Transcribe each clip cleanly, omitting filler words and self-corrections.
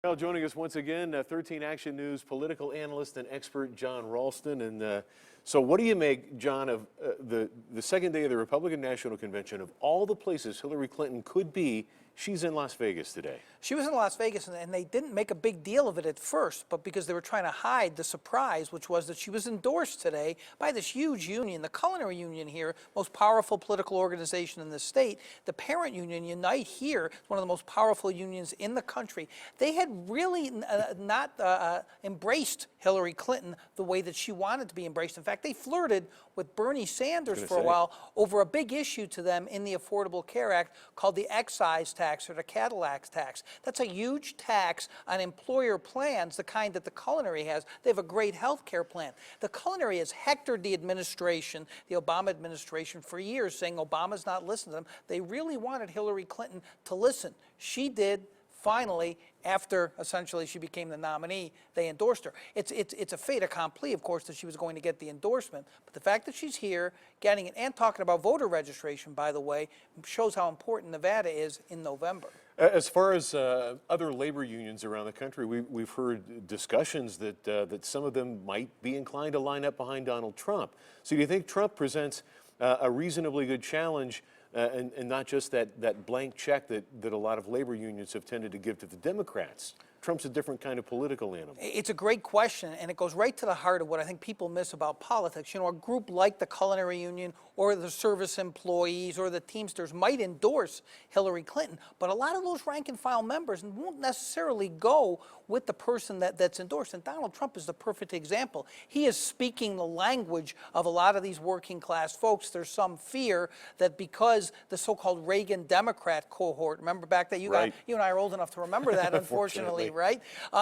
Well, joining us once again, 13 Action News political analyst and expert Jon Ralston. And so what do you make, John, of the second day of the Republican National Convention? Of all the places Hillary Clinton could be, she's in Las Vegas today. She was in Las Vegas, and they didn't make a big deal of it at first, but because they were trying to hide the surprise, which was that she was endorsed today by this huge union, the culinary union here, most powerful political organization in the state. The parent union, Unite Here, is one of the most powerful unions in the country. They had really not embraced Hillary Clinton the way that she wanted to be embraced. In fact, they flirted with Bernie Sanders for a while over a big issue to them in the Affordable Care Act called the excise tax or the Cadillac tax. That's a huge tax on employer plans, the kind that the culinary has. They have a great health care plan. The culinary has hectored the administration, the Obama administration, for years, saying Obama's not listening to them. They really wanted Hillary Clinton to listen. She did. Finally, after essentially she became the nominee, they endorsed her. It's a fait accompli, of course, that she was going to get the endorsement. But the fact that she's here, getting it, and talking about voter registration, by the way, shows how important Nevada is in November. As far as other labor unions around the country, we've heard discussions that some of them might be inclined to line up behind Donald Trump. So do you think Trump presents a reasonably good challenge and not just that blank check that a lot of labor unions have tended to give to the Democrats? Trump's a different kind of political animal. It's a great question, and it goes right to the heart of what I think people miss about politics. You know, a group like the Culinary Union or the service employees or the Teamsters might endorse Hillary Clinton, but a lot of those rank and file members won't necessarily go with the person that's endorsed. And Donald Trump is the perfect example. He is speaking the language of a lot of these working class folks. There's some fear that because the so-called Reagan Democrat cohort, remember back that you and I are old enough to remember that, unfortunately. Right?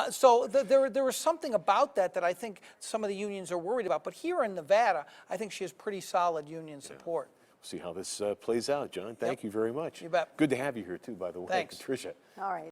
So there was something about that I think some of the unions are worried about. But here in Nevada, I think she has pretty solid union support. See how this plays out, John. Thank you very much. You bet. Good to have you here, too, by the way. Thanks. Patricia. All right.